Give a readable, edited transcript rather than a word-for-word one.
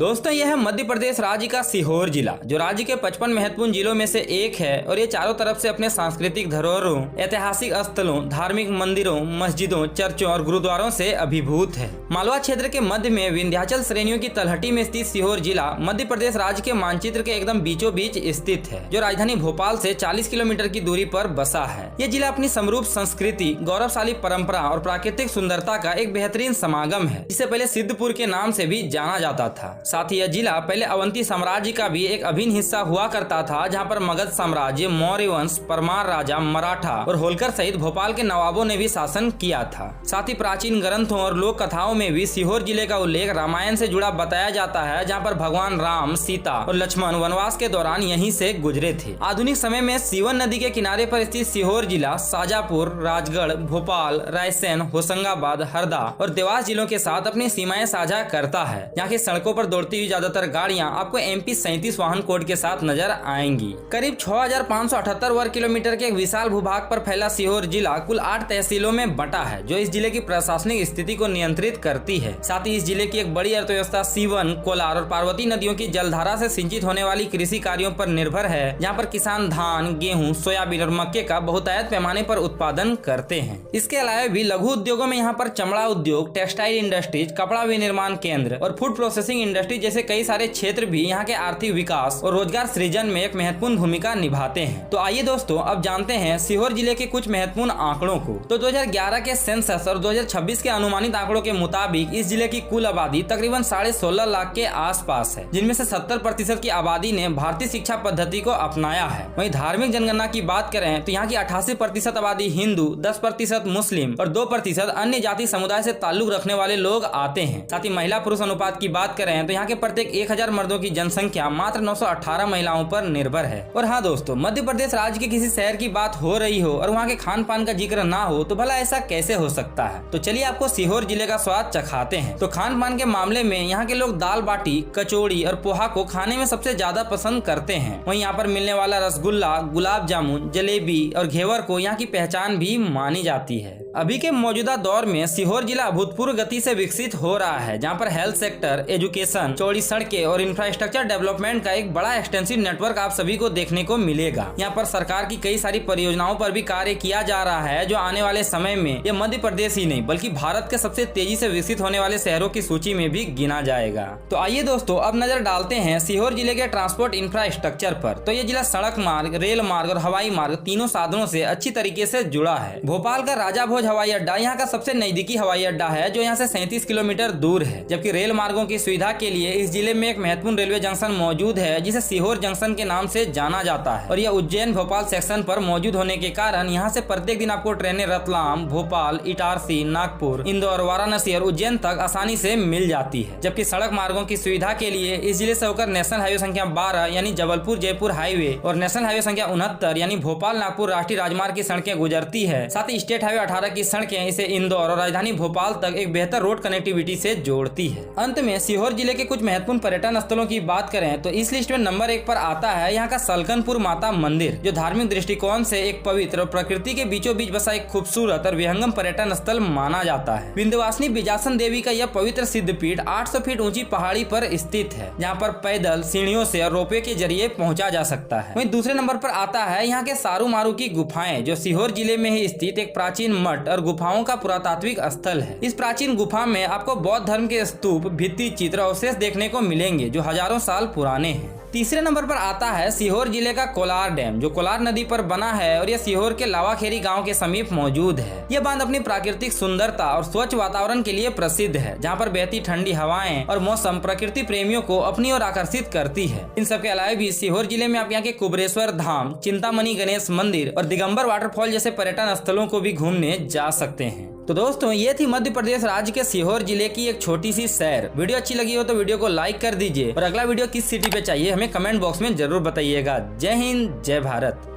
दोस्तों यह है मध्य प्रदेश राज्य का सीहोर जिला, जो राज्य के 55 महत्वपूर्ण जिलों में से एक है और ये चारों तरफ से अपने सांस्कृतिक धरोहरों, ऐतिहासिक स्थलों, धार्मिक मंदिरों, मस्जिदों, चर्चों और गुरुद्वारों से अभिभूत है। मालवा क्षेत्र के मध्य में विंध्याचल श्रेणियों की तलहटी में स्थित सीहोर जिला मध्य प्रदेश राज्य के मानचित्र के एकदम बीचों बीच स्थित है, जो राजधानी भोपाल से 40 किलोमीटर की दूरी पर बसा है। ये जिला अपनी समरूप संस्कृति, गौरवशाली परंपरा और प्राकृतिक सुंदरता का एक बेहतरीन समागम है, जिसे पहले सिद्धपुर के नाम से भी जाना जाता था। साथ ही यह जिला पहले अवंती साम्राज्य का भी एक अभिन्न हिस्सा हुआ करता था, जहां पर मगध साम्राज्य, मौर्य वंश, परमार राजा, मराठा और होलकर सहित भोपाल के नवाबों ने भी शासन किया था। साथ ही प्राचीन ग्रंथों और लोक कथाओं में भी सीहोर जिले का उल्लेख रामायण से जुड़ा बताया जाता है, जहाँ पर भगवान राम, सीता और लक्ष्मण वनवास के दौरान यहीं से गुजरे थे। आधुनिक समय में सीवन नदी के किनारे पर स्थित सीहोर जिला शाजापुर, राजगढ़, भोपाल, रायसेन, होशंगाबाद, हरदा और देवास जिलों के साथ अपनी सीमाएं साझा करता है। यहाँ की सड़कों पर दौड़ती हुई ज्यादातर गाड़ियां आपको MP 37 वाहन कोड के साथ नजर आएंगी। करीब 6578 वर्ग किलोमीटर के एक विशाल भूभाग पर फैला सीहोर जिला कुल 8 तहसीलों में बटा है, जो इस जिले की प्रशासनिक स्थिति को नियंत्रित करती है। साथ ही इस जिले की एक बड़ी अर्थव्यवस्था सीवन, कोलार और पार्वती नदियों की जलधारा से सिंचित होने वाली कृषि कार्यों पर निर्भर है, जहाँ पर किसान धान, गेहूँ, सोयाबीन और मक्के का बहुतायत पैमाने पर उत्पादन करते हैं। इसके अलावा भी लघु उद्योगों में यहाँ पर चमड़ा उद्योग, टेक्सटाइल इंडस्ट्रीज, कपड़ा विनिर्माण केंद्र और फूड प्रोसेसिंग इंडस्ट्री जैसे कई सारे क्षेत्र भी यहाँ के आर्थिक विकास और रोजगार सृजन में एक महत्वपूर्ण भूमिका निभाते हैं। तो आइए दोस्तों अब जानते हैं सीहोर जिले के कुछ महत्वपूर्ण आंकड़ों को। तो 2011 के सेंसस और 2026 के अनुमानित आंकड़ों के मुताबिक इस जिले की कुल आबादी तकरीबन 16.5 लाख के आसपास है, जिनमें से 70% की आबादी ने भारतीय शिक्षा पद्धति को अपनाया है। वहीं धार्मिक जनगणना की बात करें तो यहाँ की 88% आबादी हिंदू, 10% मुस्लिम और 2% अन्य जाति समुदाय से ताल्लुक रखने वाले लोग आते हैं। साथ ही महिला पुरुष अनुपात की बात करें तो यहाँ के प्रत्येक 1000 मर्दों की जनसंख्या मात्र 918 महिलाओं पर निर्भर है। और हाँ दोस्तों, मध्य प्रदेश राज्य के किसी शहर की बात हो रही हो और वहाँ के खान पान का जिक्र ना हो तो भला ऐसा कैसे हो सकता है। तो चलिए आपको सीहोर जिले का स्वाद चखाते हैं। तो खान पान के मामले में यहाँ के लोग दाल बाटी, कचौड़ी और पोहा को खाने में सबसे ज्यादा पसंद करते हैं। वहीं यहाँ पर मिलने वाला रसगुल्ला, गुलाब जामुन, जलेबी और घेवर को यहाँ की पहचान भी मानी जाती है। अभी के मौजूदा दौर में सीहोर जिला अभूतपूर्व गति से विकसित हो रहा है, जहाँ पर हेल्थ सेक्टर, एजुकेशन, चौड़ी सड़कें और इंफ्रास्ट्रक्चर डेवलपमेंट का एक बड़ा एक्सटेंसिव नेटवर्क आप सभी को देखने को मिलेगा। यहाँ पर सरकार की कई सारी परियोजनाओं पर भी कार्य किया जा रहा है, जो आने वाले समय में ये मध्य प्रदेश ही नहीं बल्कि भारत के सबसे तेजी से विकसित होने वाले शहरों की सूची में भी गिना जाएगा। तो आइए दोस्तों अब नजर डालते हैं सीहोर जिले के ट्रांसपोर्ट इंफ्रास्ट्रक्चर पर। तो ये जिला सड़क मार्ग, रेल मार्ग और हवाई मार्ग तीनों साधनों से अच्छी तरीके से जुड़ा है। भोपाल का राजा भोज हवाई अड्डा यहाँ का सबसे नजदीकी हवाई अड्डा है, जो यहाँ से 37 किलोमीटर दूर है। जबकि रेल मार्गों की सुविधा के लिए इस जिले में एक महत्वपूर्ण रेलवे जंक्शन मौजूद है, जिसे सीहोर जंक्शन के नाम से जाना जाता है। और यह उज्जैन भोपाल सेक्शन पर मौजूद होने के कारण यहाँ से प्रत्येक दिन आपको ट्रेनें रतलाम, भोपाल, इटारसी, नागपुर, इंदौर, वाराणसी और उज्जैन तक आसानी से मिल जाती है। जबकि सड़क मार्गों की सुविधा के लिए इस जिले से होकर नेशनल हाईवे संख्या 12 यानी जबलपुर जयपुर हाईवे और नेशनल हाईवे संख्या 69 यानी भोपाल नागपुर राष्ट्रीय राजमार्ग की सड़कें गुजरती है। साथ ही स्टेट हाईवे 18 की सड़कें इसे इंदौर और राजधानी भोपाल तक एक बेहतर रोड कनेक्टिविटी से जोड़ती है। अंत में सीहोर जिले के कुछ महत्वपूर्ण पर्यटन स्थलों की बात करें तो इस लिस्ट में नंबर 1 पर आता है यहाँ का सलकनपुर माता मंदिर, जो धार्मिक दृष्टिकोण से एक पवित्र और प्रकृति के बीचों बीच बसा एक खूबसूरत और विहंगम पर्यटन स्थल माना जाता है। विंध्यवासिनी बिजासन देवी का यह पवित्र सिद्धपीठ 800 फीट ऊंची पहाड़ी पर स्थित है, जहाँ पर पैदल, सीढ़ियों से और रोपवे के जरिए पहुंचा जा सकता है। वहीं दूसरे नंबर पर आता है यहाँ के सारू मारू की गुफाएं, जो सीहोर जिले में ही स्थित एक प्राचीन मठ और गुफाओं का पुरातात्विक स्थल है। इस प्राचीन गुफा में आपको बौद्ध धर्म के स्तूप, भित्ति चित्र अवशेष देखने को मिलेंगे, जो हजारों साल पुराने हैं। तीसरे नंबर पर आता है सीहोर जिले का कोलार डैम, जो कोलार नदी पर बना है और यह सीहोर के लावाखेरी गांव के समीप मौजूद है। यह बांध अपनी प्राकृतिक सुंदरता और स्वच्छ वातावरण के लिए प्रसिद्ध है, जहां पर बहती ठंडी हवाएं और मौसम प्रकृति प्रेमियों को अपनी ओर आकर्षित करती है। इन सब के अलावा भी सीहोर जिले में आप यहाँ के कुबरेश्वर धाम, चिंतामणि गणेश मंदिर और दिगंबर वाटरफॉल जैसे पर्यटन स्थलों को भी घूमने जा सकते हैं। तो दोस्तों ये थी मध्य प्रदेश राज्य के सीहोर जिले की एक छोटी सी सैर। वीडियो अच्छी लगी हो तो वीडियो को लाइक कर दीजिए और अगला वीडियो किस सिटी पे चाहिए हमें कमेंट बॉक्स में जरूर बताइएगा। जय हिंद, जय भारत।